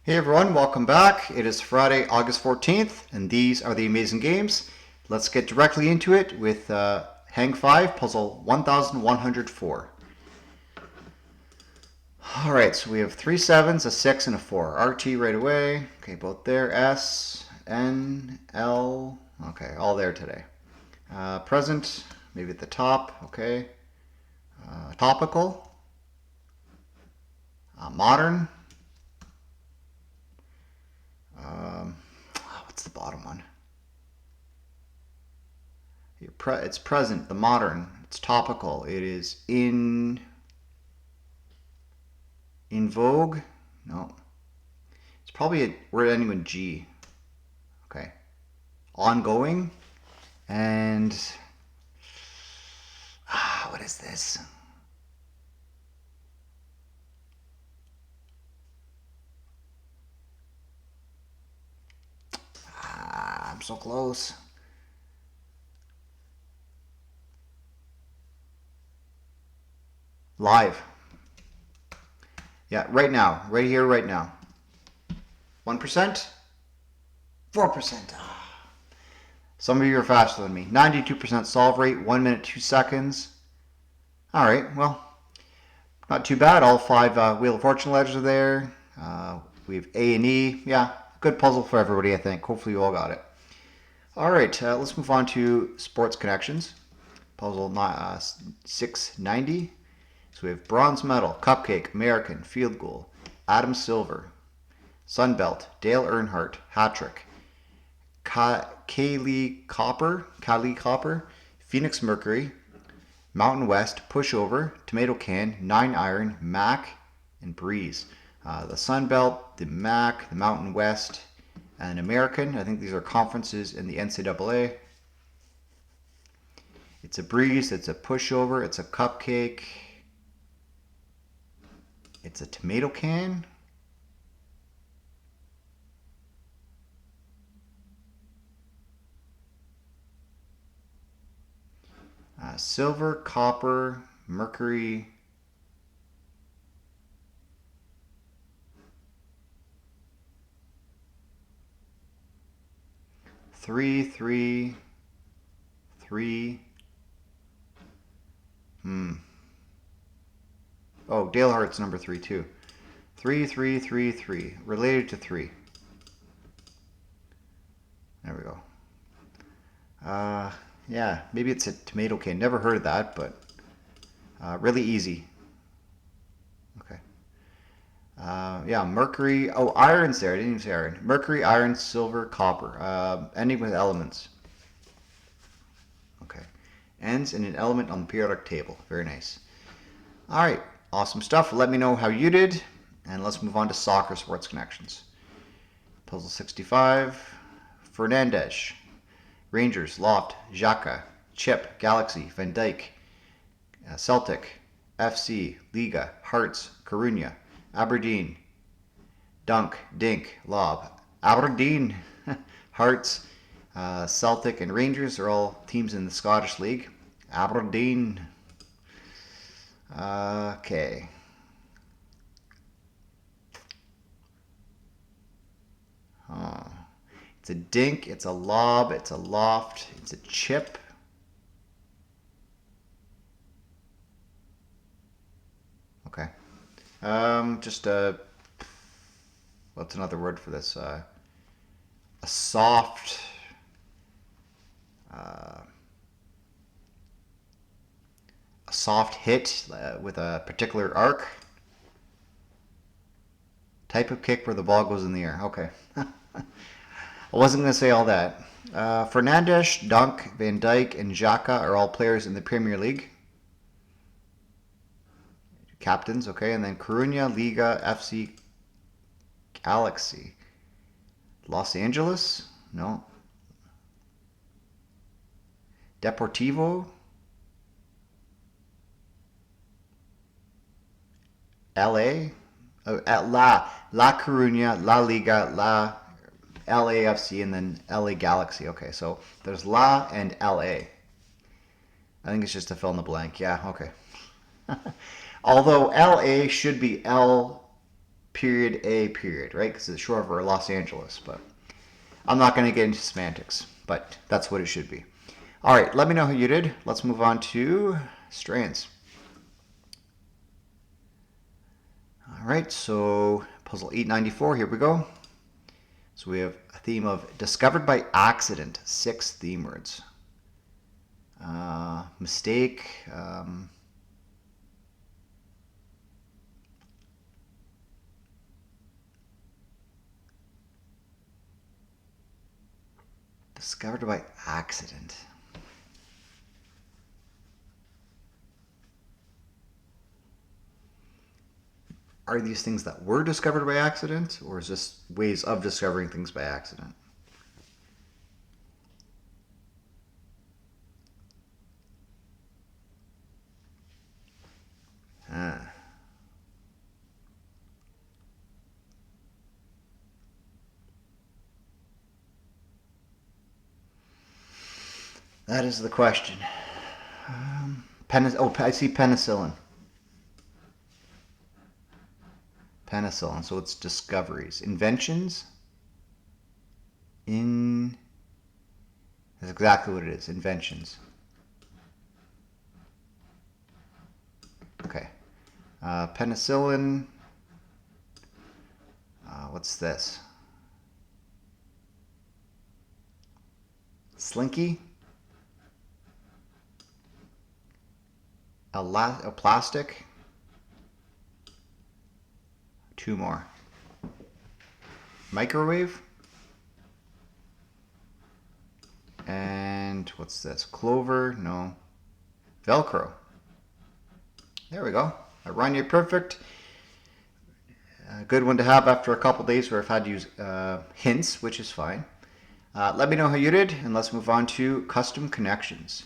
Hey everyone, welcome back. It is Friday, August 14th, and these are the amazing games. Let's get directly into it with Hang 5, puzzle 1104. Alright, so we have 3 sevens, a 6, and a 4. RT right away. Okay, both there. S, N, L. Okay, all there today. Present, maybe at the top. Okay. Topical. Modern. What's the bottom one? It's present, the modern. It's topical. It is in vogue. No, it's probably a word ending with G. Okay, ongoing, and what is this? I'm so close. Live. Yeah, right now, right here, right now. 1%, 4%. Some of you are faster than me. 92% solve rate, 1 minute, 2 seconds. All right, well, not too bad. All 5 Wheel of Fortune letters are there. We have A and E. Yeah, good puzzle for everybody, I think. Hopefully you all got it. All right, let's move on to sports connections. Puzzle 690. So we have bronze medal, cupcake, American, field goal, Adam Silver, Sunbelt, Dale Earnhardt, hat trick, Kaylee Copper, Phoenix Mercury, Mountain West, pushover, tomato can, 9-iron, Mac, and breeze. The Sunbelt, the Mac, the Mountain West, and American. I think these are conferences in the NCAA. It's a breeze, it's a pushover, it's a cupcake, it's a tomato can. Silver, copper, mercury. Three, three, three. Oh, Dale Hart's number 3 too. 3, 3, 3, 3. Related to 3. There we go. Yeah, maybe it's a tomato can. Never heard of that, but really easy. Okay. Yeah, mercury. Oh, iron's there. I didn't even say iron. Mercury, iron, silver, copper. Ending with elements. Okay. Ends in an element on the periodic table. Very nice. All right. Awesome stuff. Let me know how you did. And let's move on to soccer sports connections. Puzzle 65. Fernandez. Rangers, Loft, Xhaka, Chip, Galaxy, Van Dyke, Celtic, FC, Liga, Hearts, Coruña, Aberdeen, Dunk, Dink, Lob, Aberdeen, Hearts, Celtic, and Rangers are all teams in the Scottish League. Aberdeen. Okay. It's a dink, it's a lob, it's a loft, it's a chip. Okay. Just what's another word for this? A soft, a soft hit with a particular arc. Type of kick where the ball goes in the air. Okay. I wasn't going to say all that. Fernandes, Dunk, Van Dyke, and Xhaka are all players in the Premier League. Captains, okay. And then Coruña, Liga, FC, Galaxy. Los Angeles? No. Deportivo? LA? La Coruña, La Liga, La LAFC, and then LA Galaxy. Okay, so there's La and LA. I think it's just to fill in the blank. Yeah, okay. Although LA should be L period A period, right? Because it's short for Los Angeles, but I'm not going to get into semantics, but that's what it should be. All right, let me know how you did. Let's move on to Strands. All right, so puzzle 894, here we go. So we have a theme of discovered by accident, 6 theme words. Mistake, discovered by accident. Are these things that were discovered by accident, or is this ways of discovering things by accident? That is the question. I see penicillin. Penicillin, so it's discoveries. Inventions? That's exactly what it is, inventions. Okay. Penicillin. What's this? Slinky? A plastic? 2 more. Microwave? And what's this? Clover? No. Velcro. There we go. Aranya perfect. A good one to have after a couple days where I've had to use hints, which is fine. Let me know how you did, and let's move on to custom connections.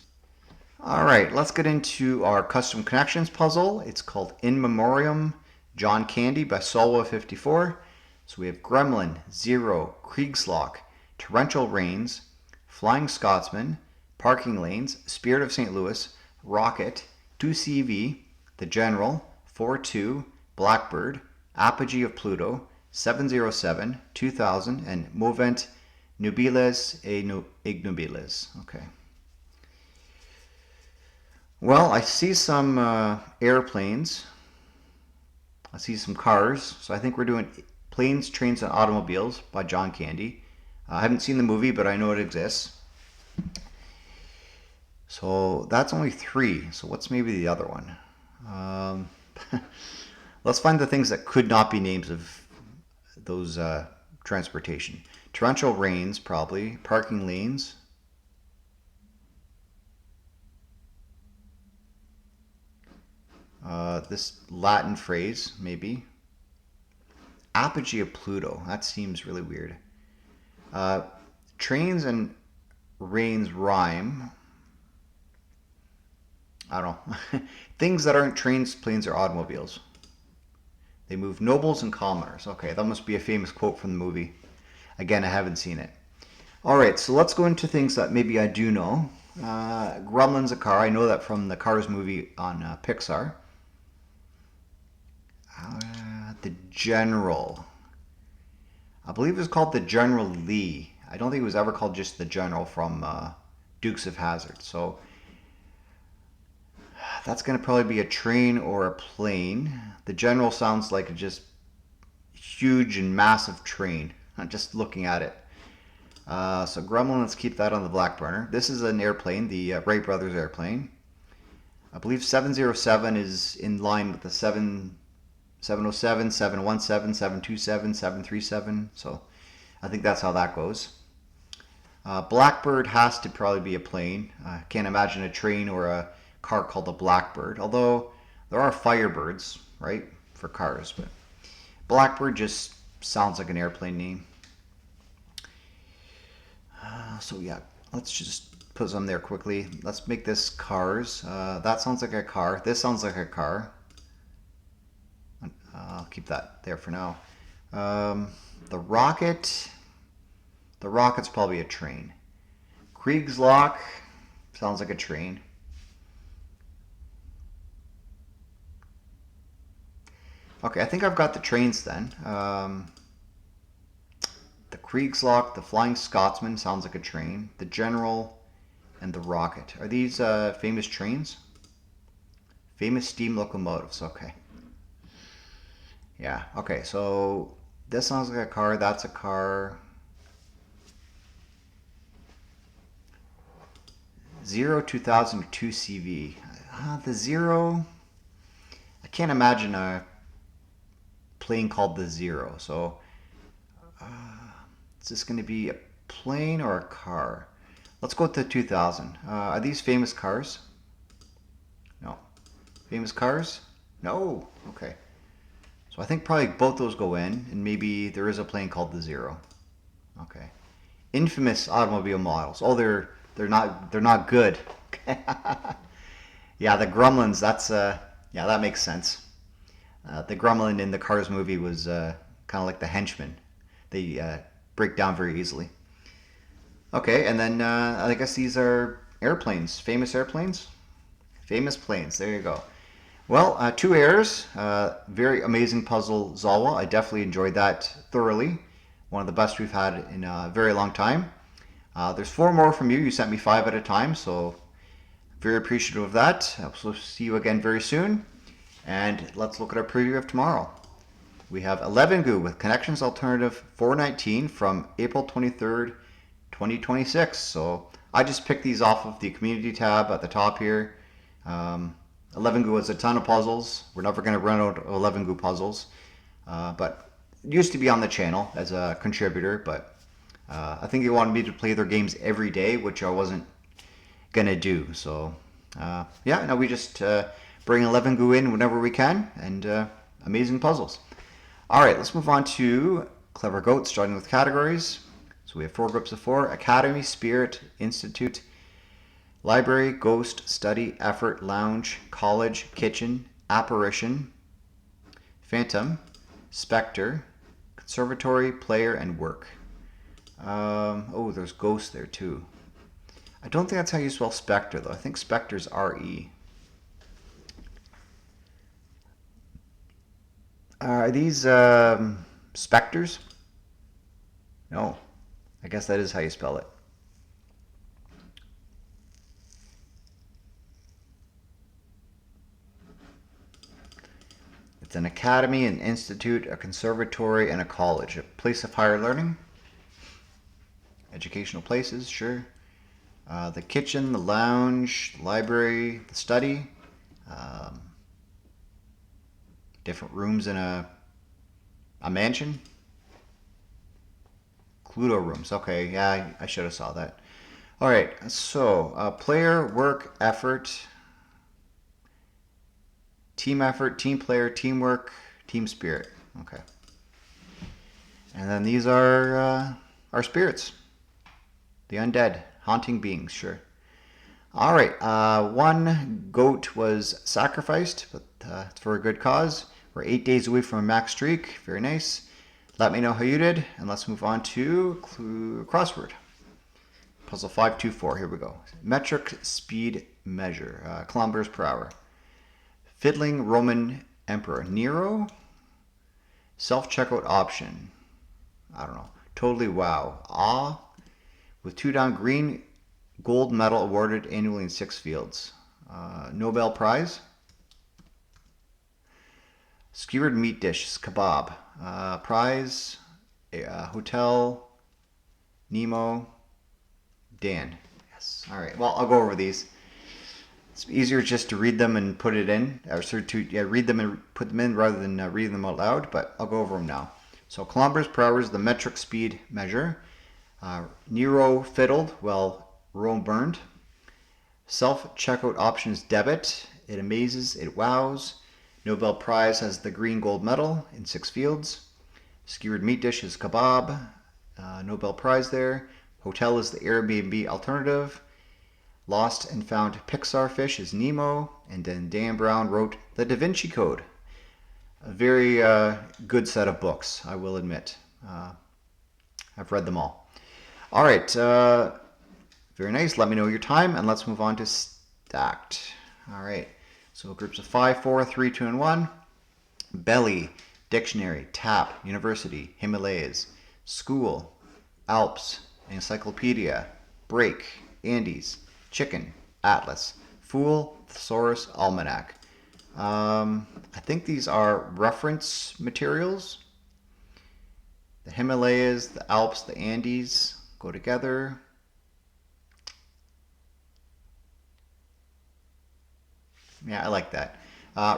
All right, let's get into our custom connections puzzle. It's called In Memoriam, John Candy by Solwa 54. So we have Gremlin, Zero, Kriegslock, Torrential Rains, Flying Scotsman, Parking Lanes, Spirit of St. Louis, Rocket, 2CV, The General, 4-2, Blackbird, Apogee of Pluto, 707, 2000, and Movent Nubiles e Ignobiles. Okay. Well, I see some airplanes. I see some cars. So I think we're doing Planes, Trains, and Automobiles by John Candy. I haven't seen the movie, but I know it exists. So that's only 3. So what's maybe the other one? Let's find the things that could not be names of those transportation. Torrential rains, probably. Parking lanes. This Latin phrase, maybe. Apogee of Pluto. That seems really weird. Trains and rains rhyme. I don't know. Things that aren't trains, planes, or automobiles. They move nobles and commoners. Okay, that must be a famous quote from the movie. Again, I haven't seen it. All right, so let's go into things that maybe I do know. Gremlin's a car. I know that from the Cars movie on Pixar. The General. I believe it was called the General Lee. I don't think it was ever called just the General from Dukes of Hazzard. So that's going to probably be a train or a plane. The General sounds like a just huge and massive train. I'm just looking at it. So Gremlin, let's keep that on the black burner. This is an airplane, the Wright Brothers airplane. I believe 707 is in line with the 707, 717, 727, 737. So I think that's how that goes. Blackbird has to probably be a plane. I can't imagine a train or a car called a Blackbird, although there are Firebirds, right, for cars. But Blackbird just sounds like an airplane name. So yeah, let's just put some there quickly. Let's make this cars. That sounds like a car. This sounds like a car. I'll keep that there for now. The rocket. The rocket's probably a train. Kriegslock sounds like a train. Okay, I think I've got the trains then. The Kriegslock, the Flying Scotsman sounds like a train. The General and the Rocket. Are these famous trains? Famous steam locomotives. Okay. Yeah. Okay. So this sounds like a car. That's a car. 0 2002 CV. The Zero. I can't imagine a plane called the Zero. So is this going to be a plane or a car? Let's go with the 2000. Are these famous cars? No. Famous cars? No. Okay. So I think probably both those go in, and maybe there is a plane called the Zero. Okay. Infamous automobile models. Oh, they're not good. Yeah, the Gremlins. That's yeah, that makes sense. The Gremlin in the Cars movie was kind of like the henchman. They break down very easily. Okay, and then I guess these are airplanes. Famous airplanes? Famous planes. There you go. Well, 2 errors. Very amazing puzzle, Solwa. I definitely enjoyed that thoroughly. One of the best we've had in a very long time. There's 4 more from you. You sent me 5 at a time, so very appreciative of that. I'll see you again very soon. And let's look at our preview of tomorrow. We have elevengu with Connections Alternative 419 from April 23rd, 2026. So I just picked these off of the community tab at the top here. elevengu has a ton of puzzles. We're never going to run out of elevengu puzzles. But it used to be on the channel as a contributor, but I think they wanted me to play their games every day, which I wasn't going to do. So yeah, no, we just bring elevengu in whenever we can, and amazing puzzles. All right, let's move on to CleverGoat, starting with categories. So we have 4 groups of 4: Academy, Spirit, Institute, Library, Ghost, Study, Effort, Lounge, College, Kitchen, Apparition, Phantom, Spectre, Conservatory, Player, and Work. Oh, there's Ghost there too. I don't think that's how you spell Spectre, though. I think Spectre's R-E. Are these specters? No. I guess that is how you spell it. It's an academy, an institute, a conservatory, and a college. A place of higher learning. Educational places, sure. The kitchen, the lounge, the library, the study. Different rooms in a mansion. Cluedo rooms. Okay, yeah, I should have saw that. All right, so player, work, effort, team effort, team player, teamwork, team spirit. Okay. And then these are our spirits. The undead, haunting beings, sure. All right, 1 goat was sacrificed, but it's for a good cause. We're 8 days away from a max streak. Very nice. Let me know how you did, and let's move on to crossword. Puzzle 524, here we go. Metric speed measure, kilometers per hour. Fiddling Roman Emperor Nero. Self-checkout option. I don't know. Totally wow. With 2 down, green gold medal awarded annually in 6 fields. Nobel Prize. Skewered meat dish, kebab. Prize, Hotel, Nemo, Dan. Yes. All right. Well, I'll go over these. It's easier just to read them and put it in, or read them and put them in rather than reading them out loud. But I'll go over them now. So kilometers per hour is the metric speed measure. Nero fiddled while Rome burned. Self-checkout options debit. It amazes, it wows. Nobel Prize has the green gold medal in 6 fields. Skewered meat dish is kebab. Nobel Prize there. Hotel is the Airbnb alternative. Lost and found Pixar fish is Nemo. And then Dan Brown wrote The Da Vinci Code. A very good set of books, I will admit. I've read them all. All right. Very nice. Let me know your time, and let's move on to stacked. All right. So groups of 5, 4, 3, 2, and 1. belly, dictionary, tap, university, Himalayas, school, Alps, encyclopedia, break, Andes, chicken, atlas, fool, thesaurus, almanac. I think these are reference materials. The Himalayas, the Alps, the Andes go together. Yeah, I like that.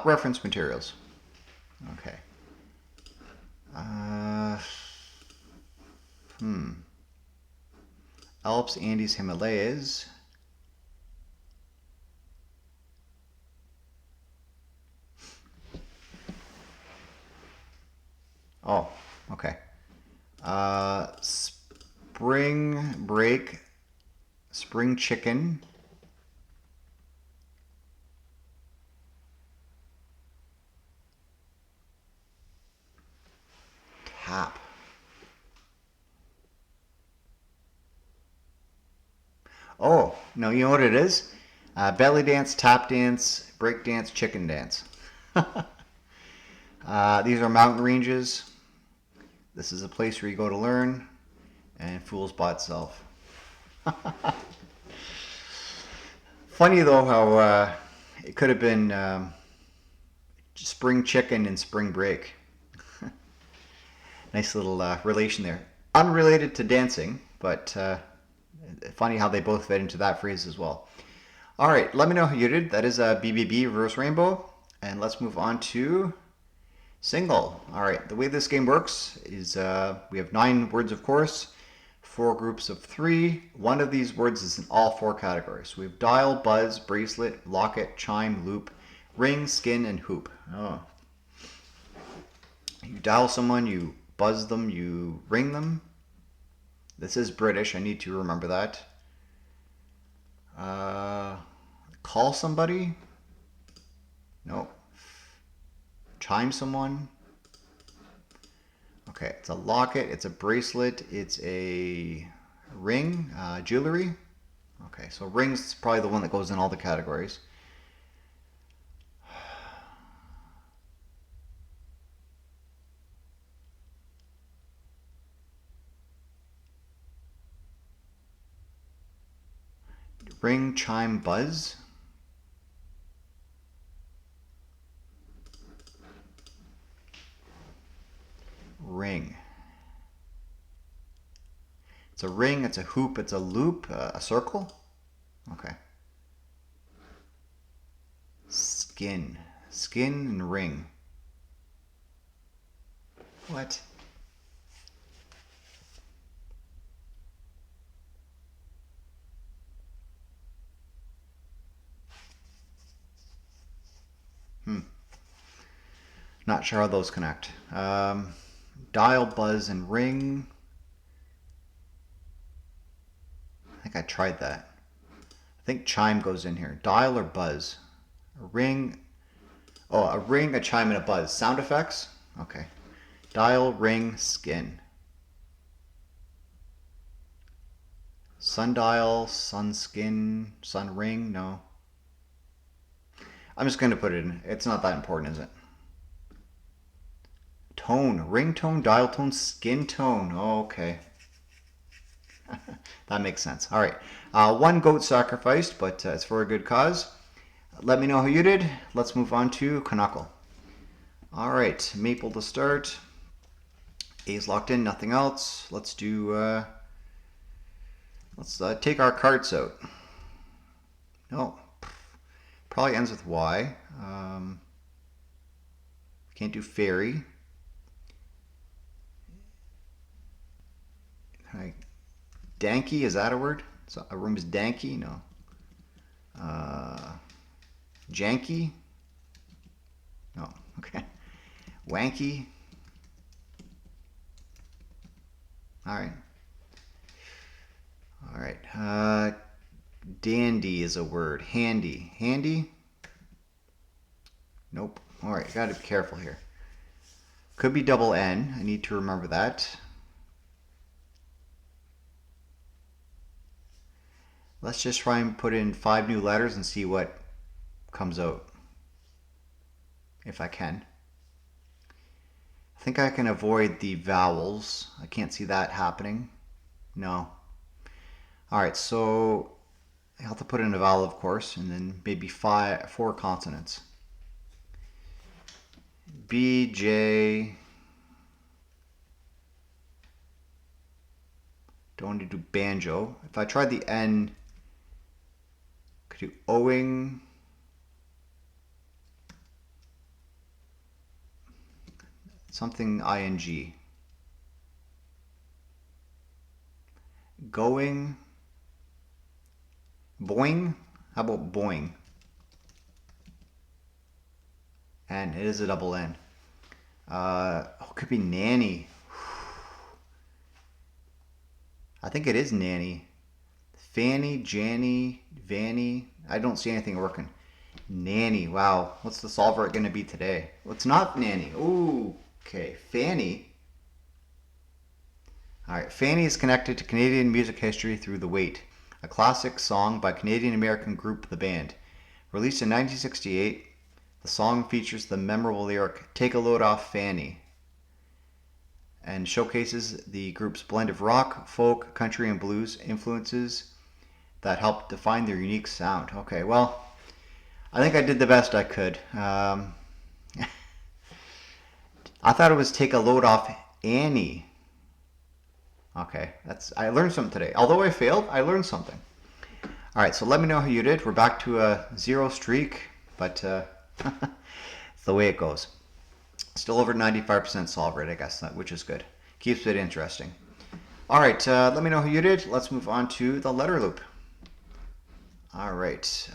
Reference materials. Okay. Alps, Andes, Himalayas. Oh, okay. Spring break, spring chicken. Tap. Oh, no, you know what it is? Belly dance, tap dance, break dance, chicken dance. These are mountain ranges. This is a place where you go to learn, and fools by itself. Funny though how it could have been spring chicken and spring break. Nice little relation there. Unrelated to dancing, but funny how they both fit into that phrase as well. All right, let me know how you did. That is a BBB reverse rainbow. And let's move on to single. All right, the way this game works is we have 9 words, of course, 4 groups of 3. One of these words is in all 4 categories. So we have dial, buzz, bracelet, locket, chime, loop, ring, skin, and hoop. Oh. You dial someone, you buzz them, you ring them. This is British, I need to remember that. Call somebody? No. Chime someone? Okay, it's a locket, it's a bracelet, it's a ring, jewelry. Okay, so rings is probably the one that goes in all the categories. Ring, chime, buzz. Ring. It's a ring, it's a hoop, it's a loop, a circle. Okay. Skin. Skin and ring. What? Not sure how those connect. Dial, buzz, and ring. I think I tried that. I think chime goes in here. Dial or buzz? A ring. Oh, a ring, a chime, and a buzz. Sound effects? Okay. Dial, ring, skin. Sundial, sun skin, sun ring? No. I'm just going to put it in. It's not that important, is it? Tone. Ringtone, dial tone, skin tone. Oh, okay. That makes sense. All right. 1 goat sacrificed, but it's for a good cause. Let me know how you did. Let's move on to Canuckle. All right. Maple to start. A's locked in, nothing else. Let's do... let's take our cards out. No. Probably ends with Y. Can't do fairy. Danky, is that a word? So a room is danky? No. Janky? No. Okay. Wanky? All right. All right. Dandy is a word. Handy. Handy? Nope. All right. Got to be careful here. Could be double N. I need to remember that. Let's just try and put in 5 new letters and see what comes out. If I can. I think I can avoid the vowels. I can't see that happening. No. All right, so I have to put in a vowel, of course, and then maybe 4 consonants. B, J. Don't want to do banjo. If I tried the N, could do owing. Something ing. Going. Boing. How about boing? And it is a double N. It could be nanny. I think it is nanny. Fanny, Janny, Vanny. I don't see anything working. Nanny. Wow. What's the solver going to be today? Well, it's not nanny. Ooh. Okay. Fanny. All right. Fanny is connected to Canadian music history through The Wait, a classic song by Canadian-American group The Band. Released in 1968, the song features the memorable lyric, "Take a load off Fanny," and showcases the group's blend of rock, folk, country, and blues influences that help define their unique sound. Okay, well, I think I did the best I could. I thought it was "Take a load off Annie." Okay, I learned something today. Although I failed, I learned something. All right, so let me know how you did. We're back to a 0 streak, but it's the way it goes. Still over 95% solve rate, I guess, which is good. Keeps it interesting. All right, let me know how you did. Let's move on to the letter loop. All right,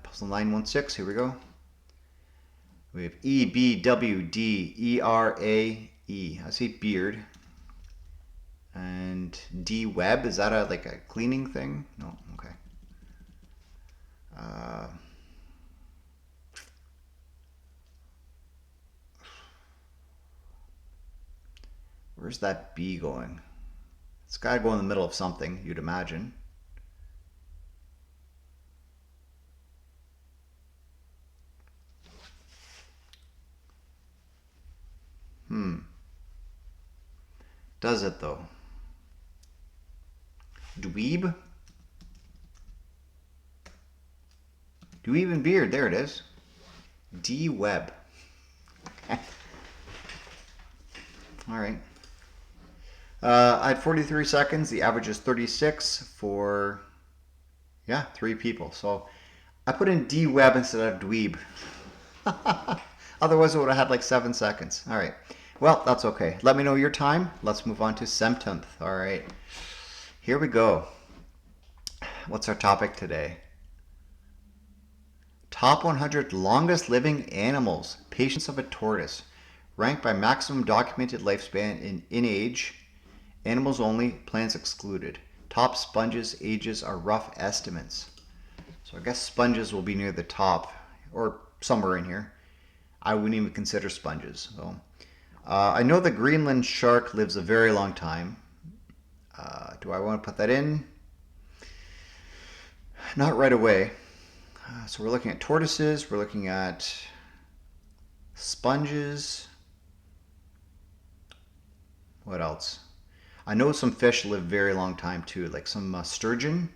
puzzle 916, here we go. We have E, B, W, D, E, R, A, E. I see beard. And D, web. Is that like a cleaning thing? No, okay. Where's that B going? It's got to go in the middle of something, you'd imagine. Does it though? Dweeb? Dweeb and beard, there it is. D, web. All right. I had 43 seconds. The average is 36 for, 3 people. So I put in D, web instead of dweeb. Otherwise, it would have had like 7 seconds. All right. Well, that's okay. Let me know your time. Let's move on to Centumth. All right. Here we go. What's our topic today? Top 100 longest living animals. Patience of a tortoise. Ranked by maximum documented lifespan in age. Animals only. Plants excluded. Top sponges. Ages are rough estimates. So I guess sponges will be near the top or somewhere in here. I wouldn't even consider sponges. So I know the Greenland shark lives a very long time. Do I want to put that in? Not right away. So we're looking at tortoises. We're looking at sponges. What else? I know some fish live very long time too, like some sturgeon.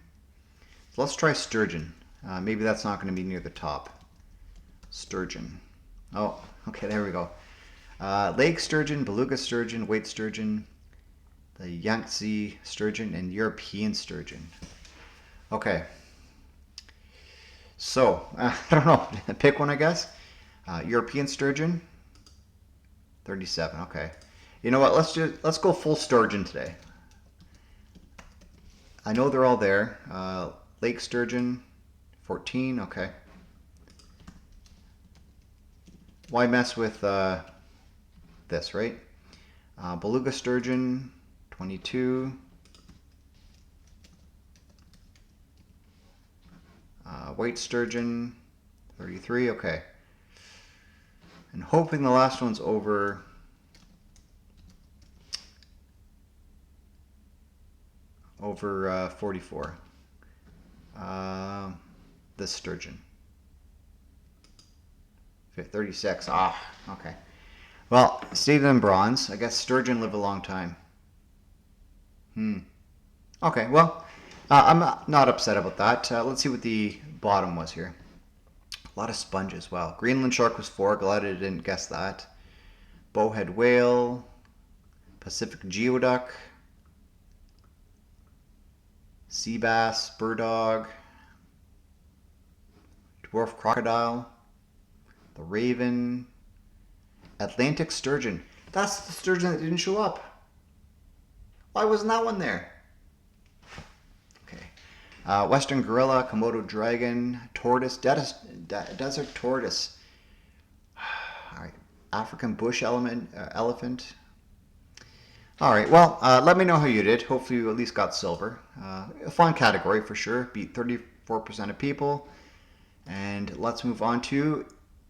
So let's try sturgeon. Maybe that's not going to be near the top. Sturgeon. Oh, okay, there we go. Lake sturgeon, beluga sturgeon, white sturgeon, the Yangtze sturgeon, and European sturgeon. Okay. So, I don't know. Pick one, I guess. European sturgeon, 37. Okay. You know what? Let's go full sturgeon today. I know they're all there. Lake sturgeon, 14. Okay. Why mess with this, right? Beluga sturgeon, 22. White sturgeon, 33. Okay. And hoping the last one's over 44. This sturgeon. 36. Ah, okay. Well, stated in bronze. I guess sturgeon live a long time. Okay, well, I'm not upset about that. Let's see what the bottom was here. A lot of sponges. Wow. Greenland shark was 4. Glad I didn't guess that. Bowhead whale. Pacific geoduck. Sea bass. Burdog. Dwarf crocodile. The raven. Atlantic sturgeon. That's the sturgeon that didn't show up. Why wasn't that one there? Okay. Western gorilla, Komodo dragon, tortoise, desert tortoise. All right. African bush elephant. All right. Well, let me know how you did. Hopefully you at least got silver. A fun category for sure. Beat 34% of people. And let's move on to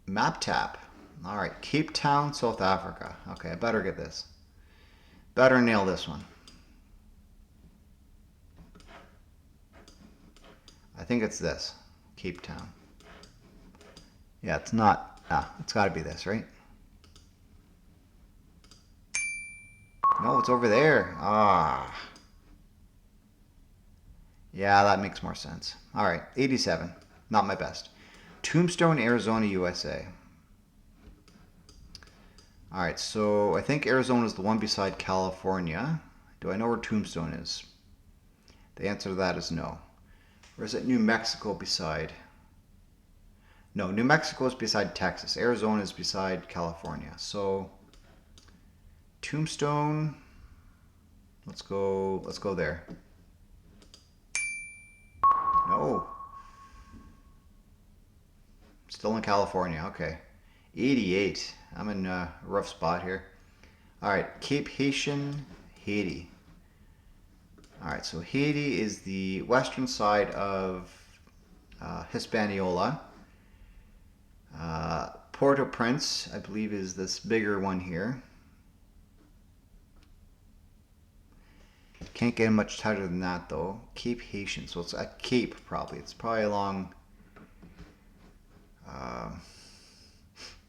MapTap. All right, Cape Town, South Africa. Okay, I better get this. Better nail this one. I think it's this, Cape Town. Yeah, it's not. It's got to be this, right? No, it's over there. Yeah, that makes more sense. All right, 87. Not my best. Tombstone, Arizona, USA. All right, so I think Arizona is the one beside California. Do I know where Tombstone is? The answer to that is no. Or is it New Mexico beside? No, New Mexico is beside Texas. Arizona is beside California. So Tombstone, let's go there. No. Still in California, okay. 88. I'm in a rough spot here. All right, Cape Haitian, Haiti. All right, so Haiti is the western side of Hispaniola. Port-au-Prince, I believe, is this bigger one here. Can't get much tighter than that, though. Cape Haitian, so it's a cape, probably. It's probably along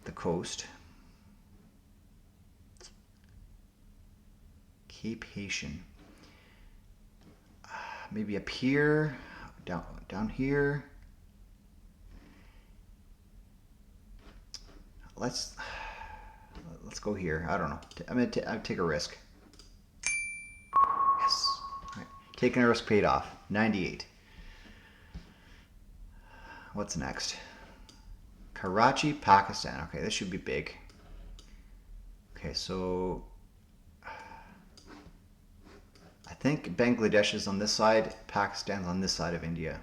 the coast. Cape Haitian. Maybe up here, down here. Let's go here. I don't know. I'm gonna take a risk. Yes. All right. Taking a risk paid off. 98. What's next? Karachi, Pakistan. Okay, this should be big. Okay, so I think Bangladesh is on this side, Pakistan's on this side of India.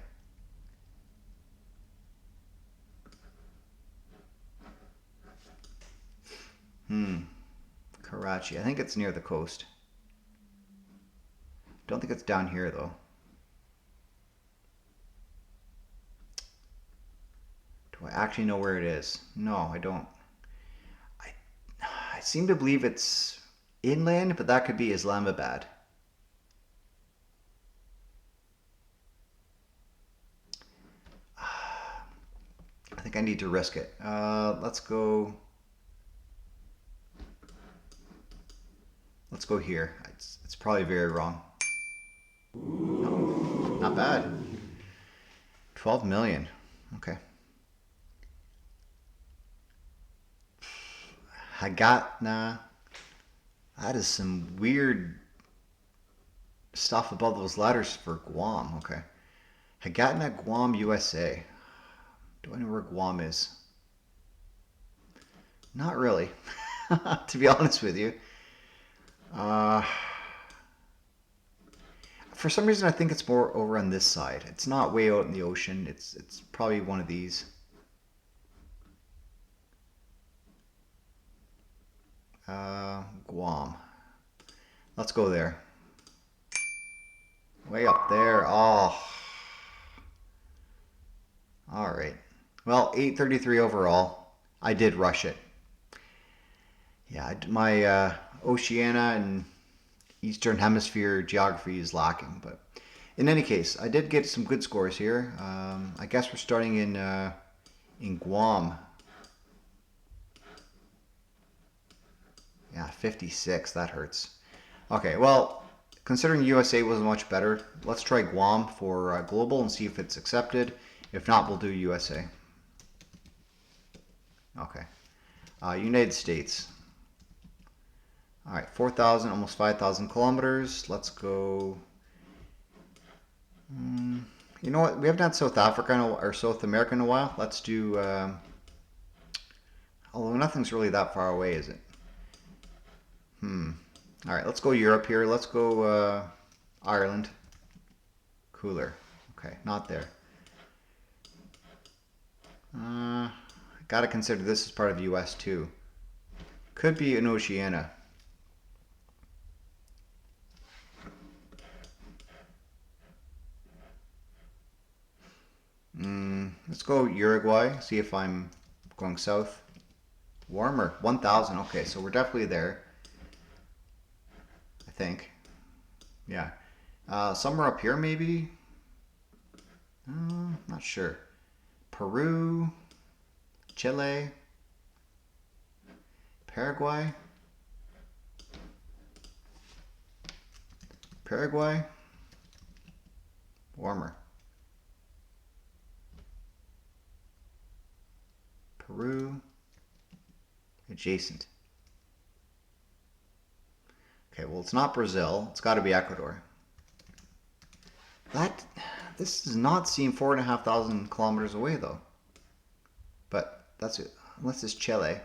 Karachi. I think it's near the coast. Don't think it's down here though. Do I actually know where it is? No, I don't. I seem to believe it's inland, but that could be Islamabad. I think I need to risk it. Let's go here. It's probably very wrong. No, not bad. 12 million. Okay. Hagatna. That is some weird stuff above those letters for Guam. Okay. Hagatna, Guam, USA. Do I know where Guam is? Not really, to be honest with you. For some reason, I think it's more over on this side. It's not way out in the ocean. It's probably one of these. Guam. Let's go there. Way up there. Oh. All right. Well, 833 overall. I did rush it. Yeah, my Oceania and Eastern Hemisphere geography is lacking, but in any case, I did get some good scores here. I guess we're starting in Guam. Yeah, 56. That hurts. Okay, well, considering USA was much better, let's try Guam for global and see if it's accepted. If not, we'll do USA. Okay. United States. All right, 4,000, almost 5,000 kilometers. Let's go. You know what? We haven't had South Africa or South America in a while. Let's do. Although nothing's really that far away, is it? All right, let's go Europe here. Let's go Ireland. Cooler. Okay, not there. Gotta consider this as part of the US too. Could be in Oceania. Let's go Uruguay, see if I'm going south. Warmer, 1,000. Okay, so we're definitely there. I think. Yeah. Somewhere up here maybe? Not sure. Peru, Chile, Paraguay. Paraguay. Warmer. Peru. Adjacent. Okay, well, it's not Brazil. It's got to be Ecuador. This does not seem 4,500 kilometers away, though. But that's it. Unless it's Chile.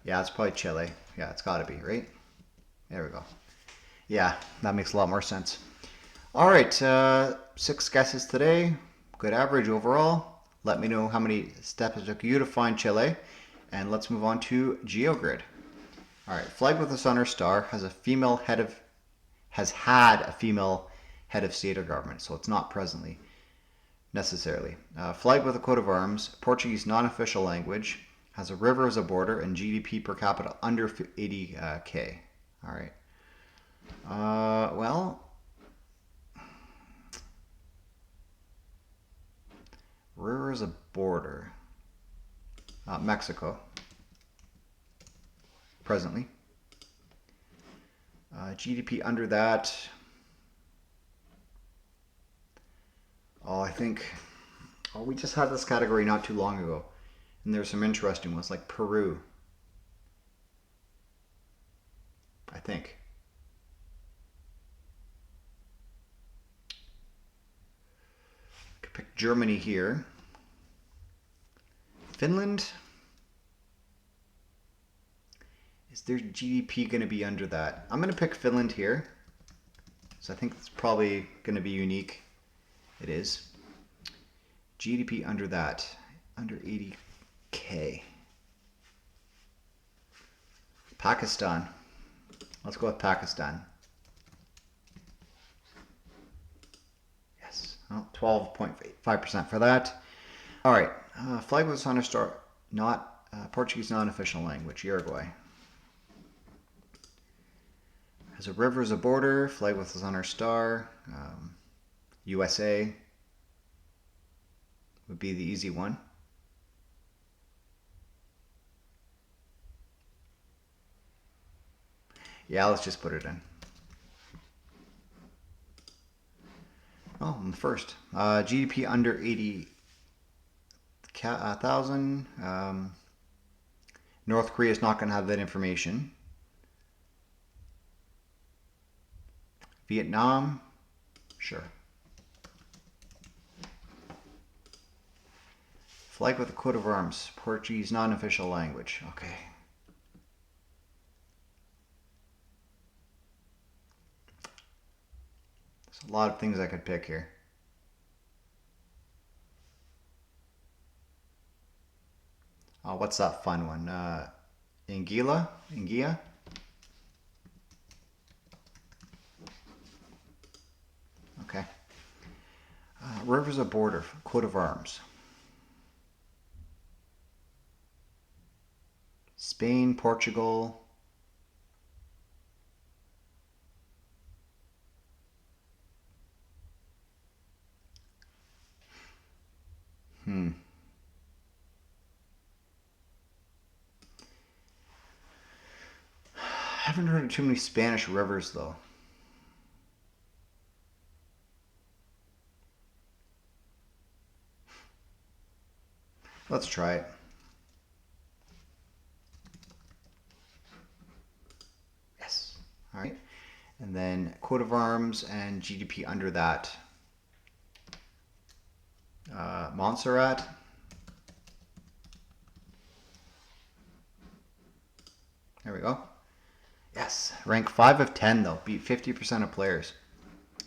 Yeah, it's probably Chile. Yeah, it's got to be, right? There we go. Yeah, that makes a lot more sense. All right, 6 guesses today. Good average overall. Let me know how many steps it took you to find Chile. And let's move on to GeoGrid. All right, flag with the sun or star has had a female head of state or government, so it's not presently necessarily. Flag with a coat of arms, Portuguese non-official language, has a river as a border, and GDP per capita under 80K. All right. Well, river as a border. Mexico. Presently. GDP under that. I think. We just had this category not too long ago. And there's some interesting ones like Peru. I think. I could pick Germany here. Finland. Is their GDP going to be under that? I'm going to pick Finland here. So I think it's probably going to be unique. It is. GDP under that. Under 80K. Pakistan. Let's go with Pakistan. Yes. Well, 12.5% for that. All right. Flag with the sun or star. Not Portuguese non-official language. Uruguay. Has a river as a border. Flag with the sun or star. USA would be the easy one. Yeah, let's just put it in. Oh, I'm the first. GDP under 80,000. North Korea is not going to have that information. Vietnam, sure. Flag with a coat of arms. Portuguese non-official language. Okay. There's a lot of things I could pick here. What's that fun one? Anguilla? Anguilla? Okay. Rivers of border. Coat of arms. Spain, Portugal. haven't heard of too many Spanish rivers, though. Let's try it. Yes. All right. And then coat of arms and GDP under that. Montserrat. There we go. Yes. Rank 5 of 10, though. Beat 50% of players.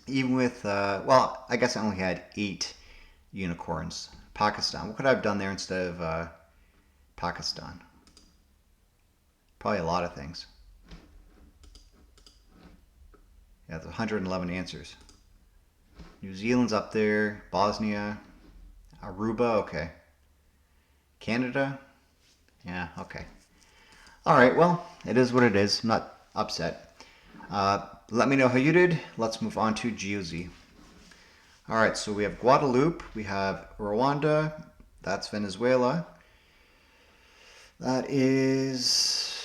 Even with, well, I guess I only had 8 unicorns. Pakistan. What could I have done there instead of Pakistan? Probably a lot of things. Yeah, there's 111 answers. New Zealand's up there. Bosnia. Aruba, okay. Canada? Yeah, okay. Alright, well, it is what it is. I'm not upset. Let me know how you did. Let's move on to Geozee. Alright, so we have Guadeloupe. We have Rwanda. That's Venezuela. That is...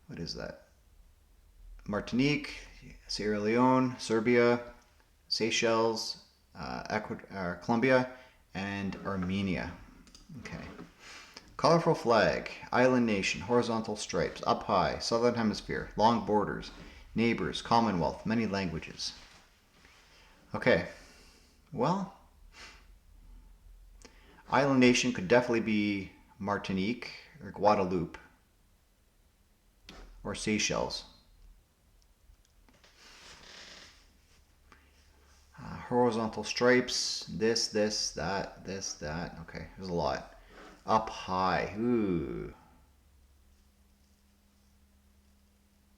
what is that? Martinique, Sierra Leone, Serbia, Seychelles, Colombia, and Armenia. Okay. Colorful flag, island nation, horizontal stripes, up high, southern hemisphere, long borders, neighbors, commonwealth, many languages. Okay. Well, island nation could definitely be Martinique or Guadeloupe or Seychelles. Horizontal stripes, this, that. Okay, there's a lot. Up high, ooh.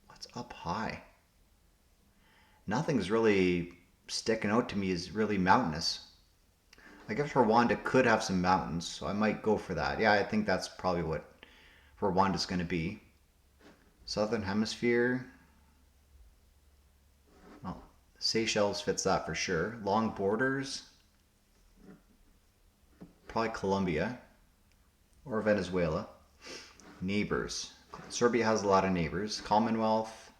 What's up high? Nothing's really sticking out to me as really mountainous. I guess Rwanda could have some mountains, so I might go for that. Yeah, I think that's probably what Rwanda's going to be. Southern Hemisphere. Well, Seychelles fits that for sure. Long borders. Probably Colombia or Venezuela. Neighbors. Serbia has a lot of neighbors. Commonwealth.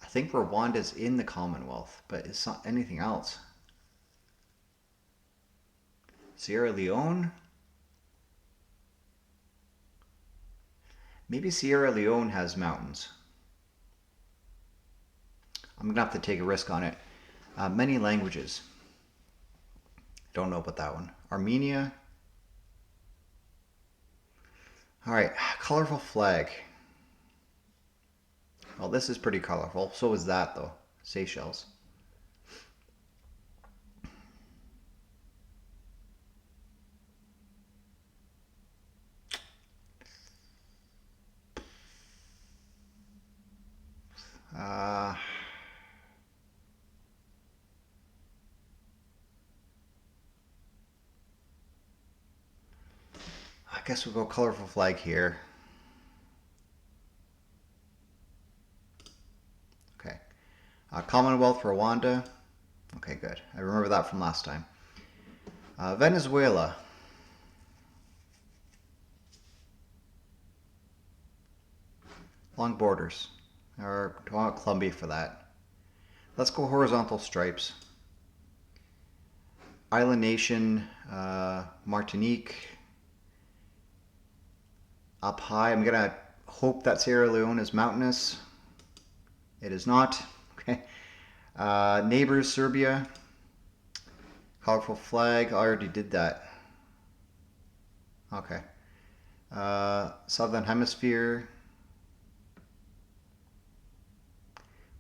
I think Rwanda's in the Commonwealth, but it's not anything else. Sierra Leone? Maybe Sierra Leone has mountains. I'm going to have to take a risk on it. Many languages. Don't know about that one. Armenia. All right, colorful flag. Well, this is pretty colorful. So is that, though. Seychelles. I guess we'll go colorful flag here. Okay. Commonwealth, Rwanda. Okay, good. I remember that from last time. Venezuela. Long borders. Or do I want Colombia for that? Let's go horizontal stripes. Island nation, Martinique. Up high. I'm going to hope that Sierra Leone is mountainous. It is not. Okay. Neighbors, Serbia. Colorful flag. I already did that. Okay. Southern Hemisphere.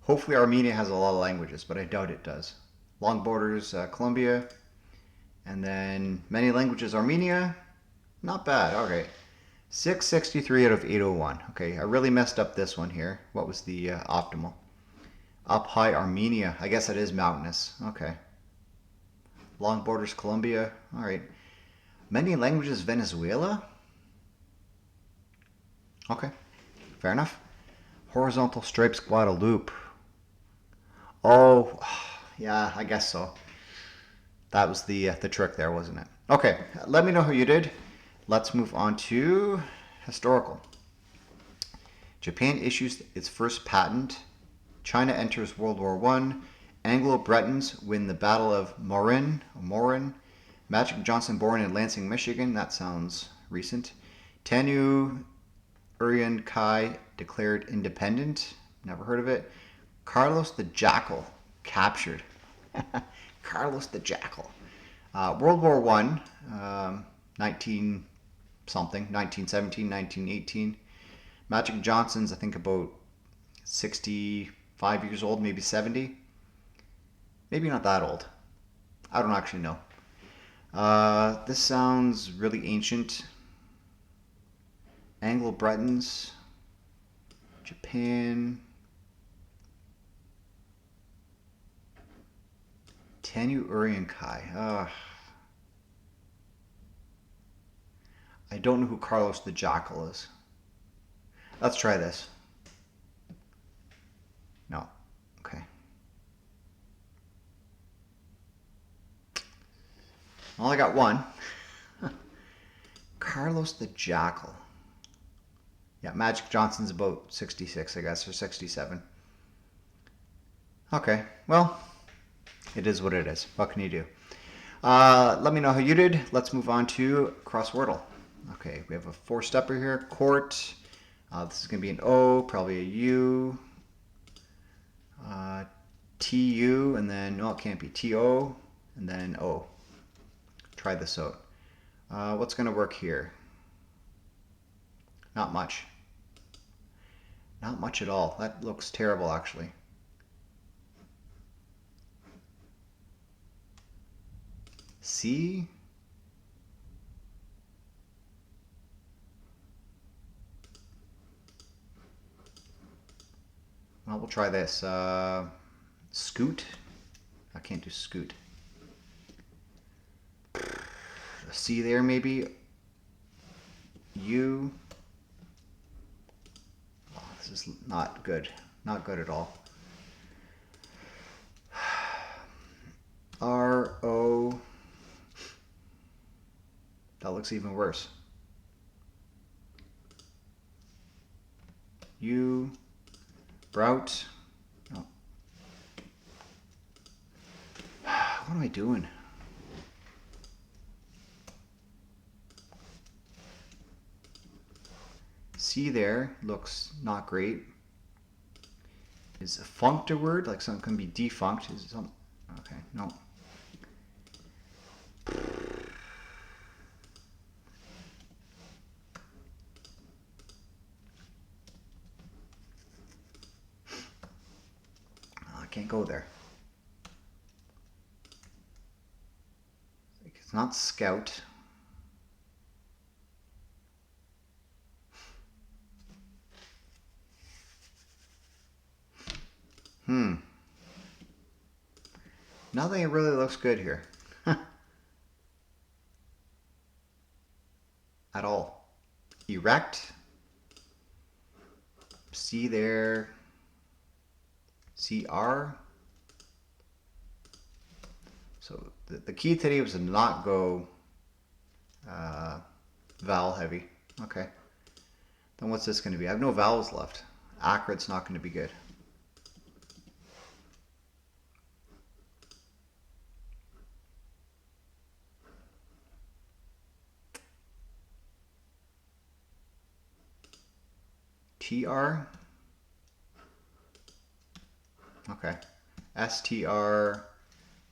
Hopefully Armenia has a lot of languages, but I doubt it does. Long borders, Colombia. And then many languages, Armenia. Not bad. Okay. 663 out of 801. Okay, I really messed up this one here. What was the optimal? Up high, Armenia. I guess that is mountainous. Okay. Long borders, Colombia. All right. Many languages, Venezuela. Okay, fair enough. Horizontal stripes, Guadeloupe. Oh, yeah, I guess so. That was the trick there, wasn't it? Okay, let me know how you did. Let's move on to historical. Japan issues its first patent. China enters World War I. Anglo-Bretons win the Battle of Morin. Magic Johnson born in Lansing, Michigan. That sounds recent. Tanu Urian Kai declared independent. Never heard of it. Carlos the Jackal captured. Carlos the Jackal. World War I, 19 something, 1917, 1918. Magic Johnson's, I think, about 65 years old, maybe 70. Maybe not that old. I don't actually know. This sounds really ancient. Anglo-Bretons, Japan, Tanu Urian Kai. I don't know who Carlos the Jackal is. Let's try this. No. Okay. Well, I got one. Carlos the Jackal. Yeah, Magic Johnson's about 66, I guess, or 67. Okay, well, it is what it is. What can you do? Let me know how you did. Let's move on to Crosswordle. Okay, we have a four-stepper here. Court. This is going to be an O, probably a U. TU, and then, no, it can't be TO, and then O. Try this out. What's going to work here? Not much. Not much at all. That looks terrible, actually. C. Well, we'll try this. Scoot. I can't do scoot. A C there, maybe. U. Oh, this is not good. Not good at all. R, O. That looks even worse. U. Route. Oh. What am I doing? C there looks not great. Is funct a word? Like something can be defunct? Is it some? Okay, no. Can't go there. It's not scout. Nothing really looks good here. At all. Erect. C there. CR. So the key today was to not go vowel heavy. Okay. Then what's this going to be? I have no vowels left. Acrid's not going to be good. TR. Okay. STR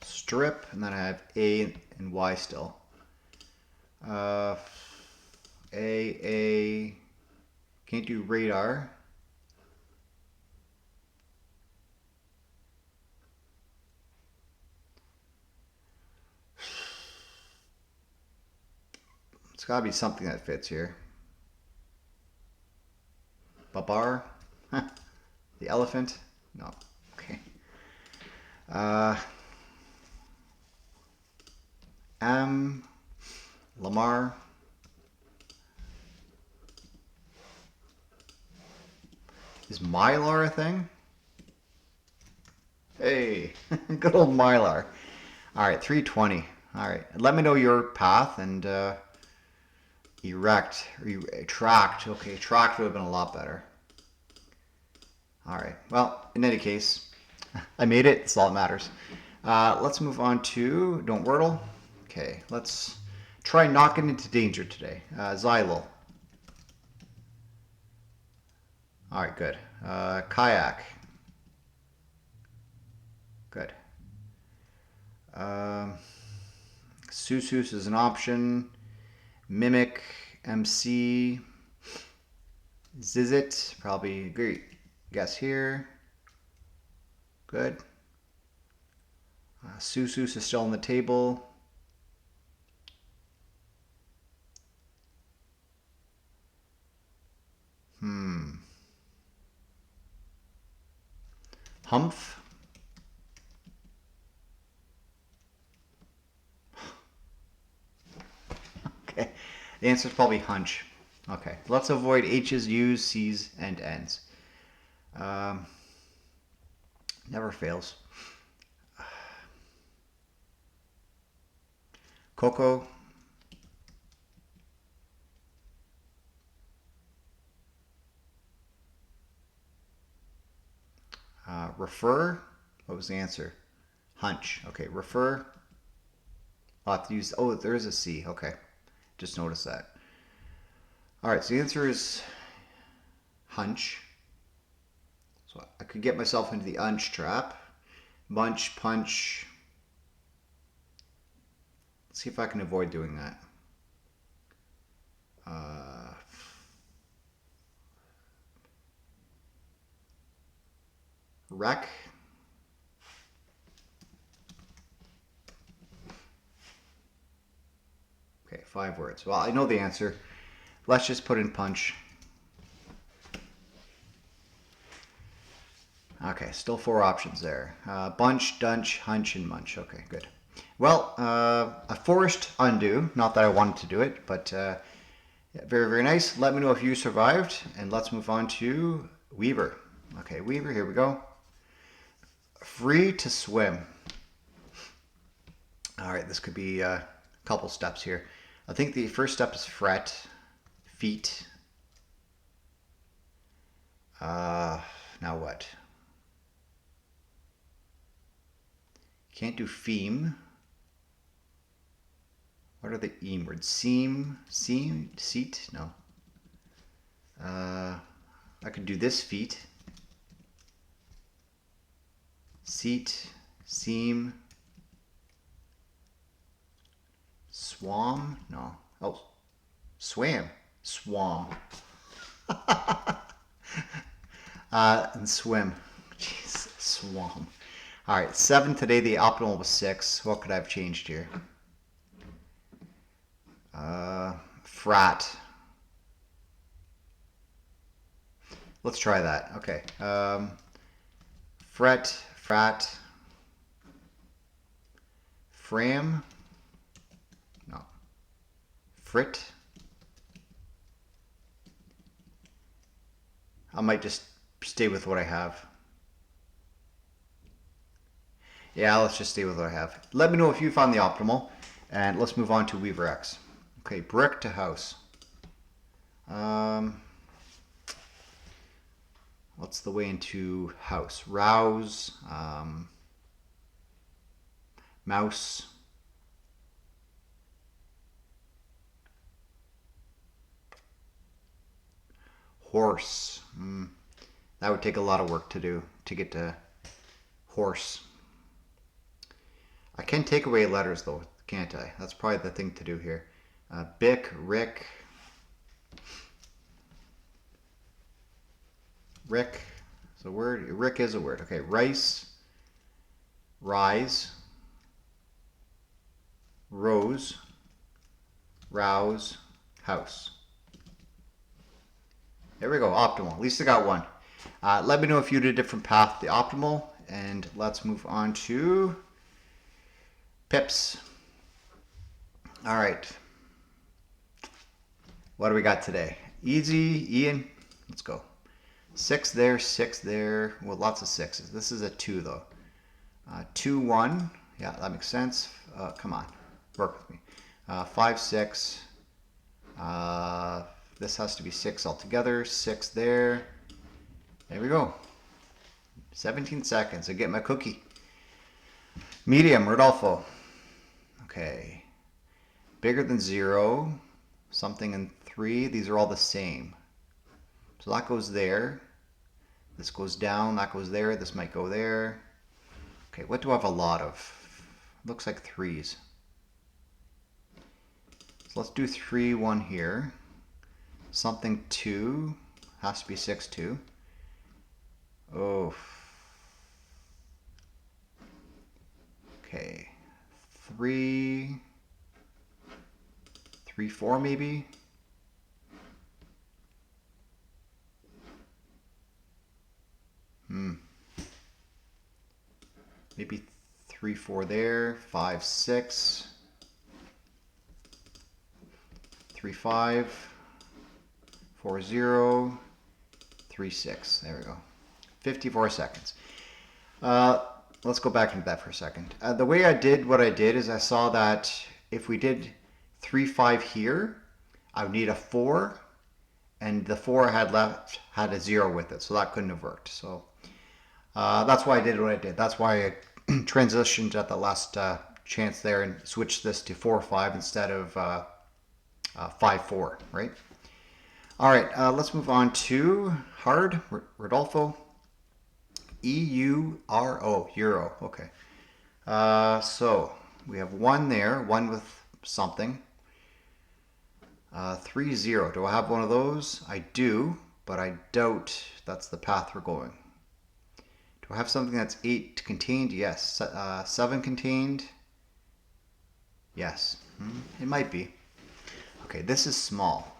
strip, and then I have A and Y still. A, can't do radar. It's gotta be something that fits here. Babar. The elephant. No. Okay. Lamar. Is Mylar a thing? Hey, good old Mylar. All right, 320. All right, let me know your path, and Erect. Tract. Okay, tract would have been a lot better. All right. Well, in any case, I made it. That's all that matters. Let's move on to don't Wordle. Okay, let's try not getting into danger today. Xylil. All right, good. Kayak. Good. Susus is an option. Mimic, MC, Zizit, probably great guess here. Good. Susus is still on the table. Humph. Okay. The answer is probably hunch. Okay. Let's avoid H's, U's, C's, and N's. Never fails. Coco. Refer. What was the answer? Hunch. Okay, refer. I'll have to use, oh, there is a C. Okay, just noticed that. All right, so the answer is hunch. So I could get myself into the unch trap. Bunch, punch. Let's see if I can avoid doing that. Wreck. Okay, 5 words. Well, I know the answer. Let's just put in punch. Okay, still 4 options there. Bunch, dunch, hunch, and munch. Okay, good. Well, a forced undo. Not that I wanted to do it, but yeah, very, very nice. Let me know if you survived, and let's move on to Weaver. Okay, Weaver, here we go. Free to swim. All right, this could be a couple steps here. I think the first step is fret, feet. Now what? Can't do theme. What are the eam words? Seam, seat? No. I could do this feet. Seat, seam. Swam? No. Oh, swam. Swam. And swim. Jeez, swam. All right, 7 today. The optimal was 6. What could I have changed here? Frat. Let's try that. Okay. Fret, frat. Fram. No. Frit. I might just stay with what I have. Yeah, let's just stay with what I have. Let me know if you found the optimal, and let's move on to Weaver X. Okay, brick to house. What's the way into house? Rouse, mouse. Horse. That would take a lot of work to do to get to horse. I can take away letters though, can't I? That's probably the thing to do here. Bick, Rick. Rick is a word. Rick is a word. Okay, rice, rise, rose, rouse, house. There we go, optimal. At least I got one. Let me know if you did a different path to the optimal, and let's move on to pips. All right. What do we got today? Easy, Ian. Let's go. 6 there, 6 there. Well, lots of 6s. This is a 2 though. 2, 1. Yeah, that makes sense. Come on, work with me. 5, 6. This has to be 6 altogether. 6 there. There we go. 17 seconds. I get my cookie. Medium, Rodolfo. Okay. Bigger than 0. Something in 3. These are all the same. So that goes there. This goes down. That goes there. This might go there. Okay, what do I have a lot of? Looks like 3s. So let's do 3, 1 here. Something 2. Has to be 6, 2. Oh. Okay. 3, 3, 4 maybe. Maybe 3, 4 there. 5, 6. 3, 5. 4, 0. 3, 6. There we go. 54 seconds. Let's go back into that for a second. The way I did what I did is I saw that if we did 3, 5 here, I would need a 4, and the 4 I had left had a 0 with it, so that couldn't have worked. So that's why I did what I did. That's why I transitioned at the last chance there and switched this to 4, 5 instead of 5, 4, right? All right, let's move on to hard, Rodolfo. E-U-R-O, euro, okay. So we have 1 there, 1 with something. 3, 0, do I have one of those? I do, but I doubt that's the path we're going. Do I have something that's 8 contained? Yes. 7 contained? Yes, it might be. Okay, this is small.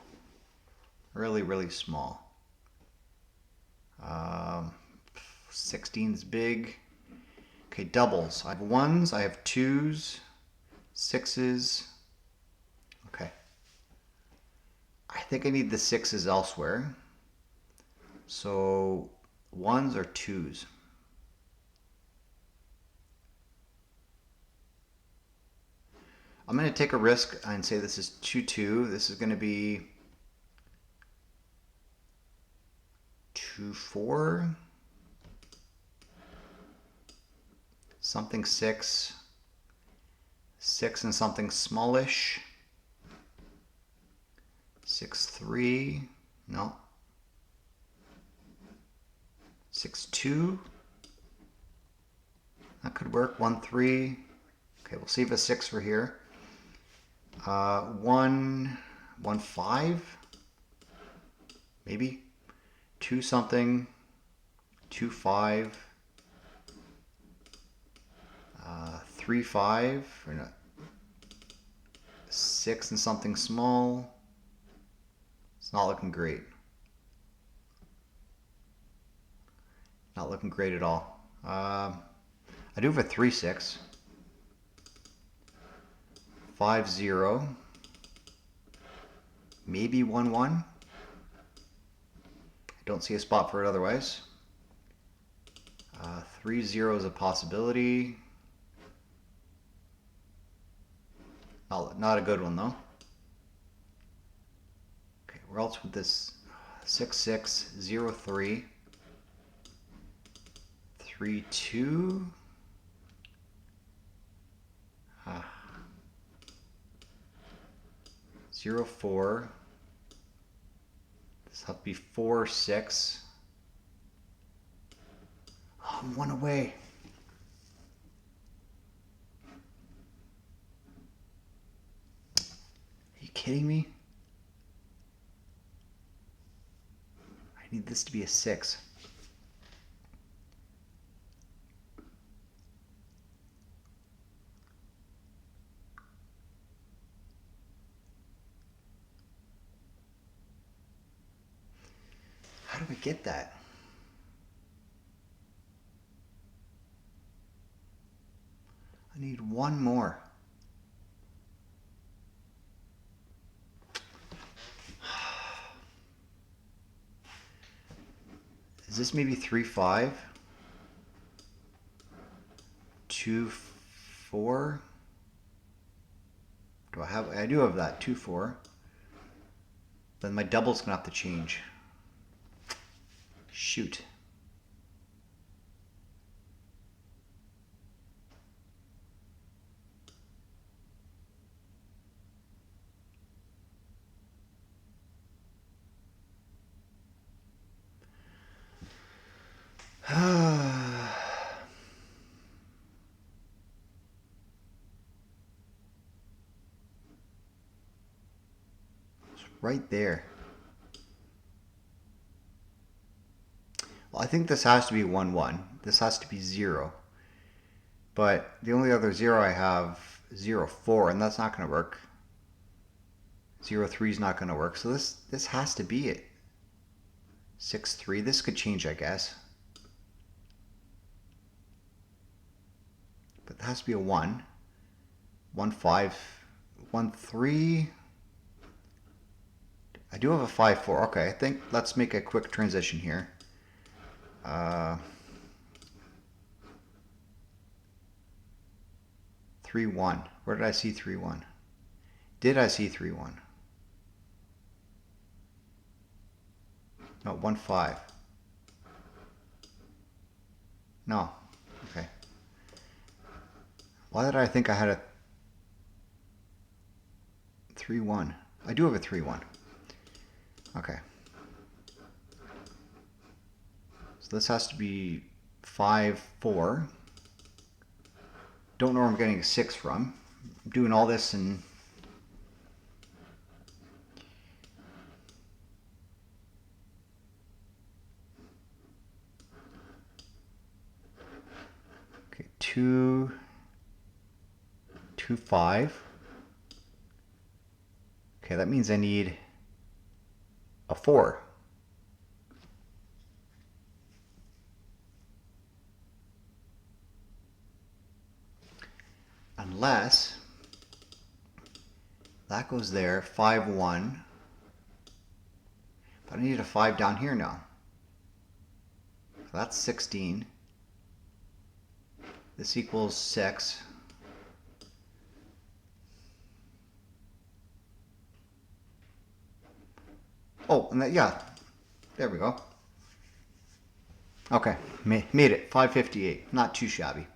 Really, really small. 16's big. Okay, doubles. I have 1s, I have 2s, 6s. Okay. I think I need the 6s elsewhere. So 1s or 2s? I'm going to take a risk and say this is 2, 2. This is going to be 2, 4. Something 6. 6 and something smallish. 6, 3. No. 6, 2. That could work. 1, 3. Okay, we'll see if a 6 for here. 1, 1, 5. Maybe. 2 something. 2, 5. 3, 5. Or not. 6 and something small. It's not looking great. Not looking great at all. I do have a 3, 6. 5, 0. Maybe 1, 1. I don't see a spot for it otherwise. 3, 0 is a possibility. Not a good one though. Okay, where else would this 6, 6, 0, 3, 3, 2. 0, 4. This has to be 4, 6. Oh, I'm 1 away. Are you kidding me? I need this to be a 6. How do we get that? I need 1 more. Is this maybe 3, 5? 2, 4? I do have that, 2, 4. Then my double's gonna have to change. Shoot. Right there. Well, I think this has to be 1, 1. This has to be 0. But the only other 0 I have, 0, 4, and that's not going to work. 0, 3 is not going to work. So this has to be it. 6, 3. This could change, I guess. But it has to be a 1. 1, 5, 1, 3. I do have a 5, 4. Okay, I think let's make a quick transition here. 3, 1. Where did I see 3, 1? Did I see 3, 1? No, 1, 5. No. Okay. Why did I think I had a 3, 1? I do have a 3, 1. Okay. So this has to be 5, 4. Don't know where I'm getting a 6 from. I'm doing all this in okay, 2, 2, 5. Okay, that means I need a 4. Unless that goes there, 5, 1. But I need a 5 down here now. So that's 16. This equals 6. Oh, and that, yeah, there we go. Okay, made it, 558, not too shabby.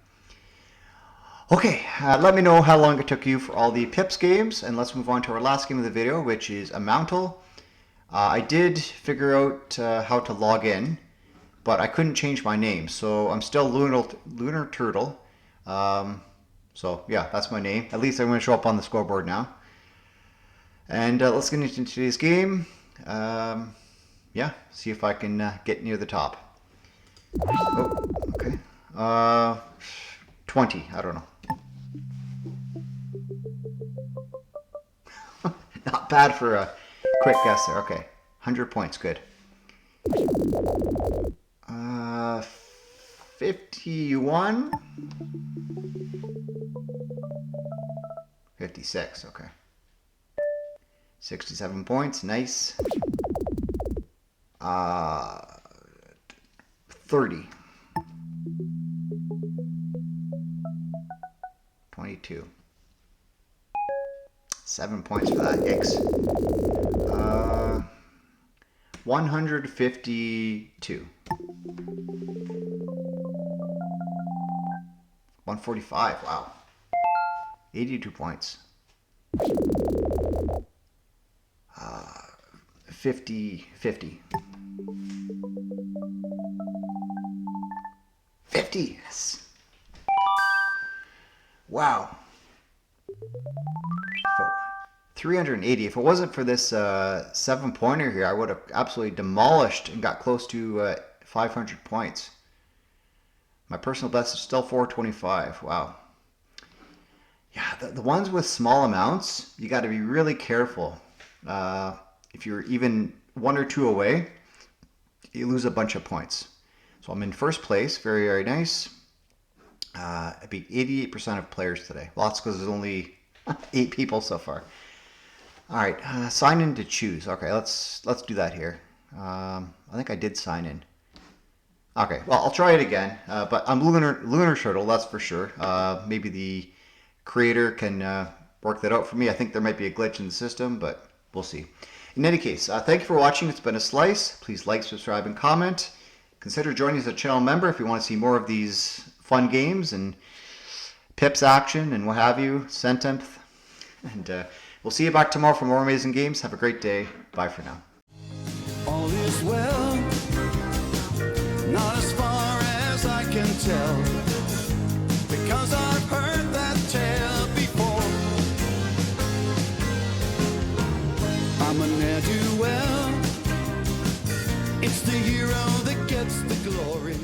Okay, let me know how long it took you for all the Pips games, and let's move on to our last game of the video, which is Amountle. I did figure out how to log in, but I couldn't change my name, so I'm still Lunar Turtle. So yeah, that's my name. At least I'm going to show up on the scoreboard now. And let's get into today's game. Yeah, see if I can get near the top. Oh, okay. 20, I don't know. Not bad for a quick guess there. Okay, 100 points, good. 51? 56, okay. 67 points, nice. 30. 22. 7 points for that, yikes. 152. 145, wow. 82 points. 50. 50, yes. Wow. 380. If it wasn't for this 7-pointer here, I would have absolutely demolished and got close to 500 points. My personal best is still 425. Wow. Yeah, the ones with small amounts, you got to be really careful. If you're even 1 or 2 away, you lose a bunch of points. So I'm in first place. Very, very nice. I beat 88% of players today. Well, that's because there's only 8 people so far. All right, sign in to choose. Okay, let's do that here. I think I did sign in. Okay, well, I'll try it again. But I'm Lunar Turtle, that's for sure. Maybe the creator can work that out for me. I think there might be a glitch in the system, but we'll see. In any case, thank you for watching. It's been a slice. Please like, subscribe, and comment. Consider joining as a channel member if you want to see more of these fun games and Pips action and what have you, Centumth. And we'll see you back tomorrow for more amazing games. Have a great day. Bye for now. All is well, not as far as I can tell, because I've heard that tale before. I'm a ne'er-do-well, it's the hero that gets the glory.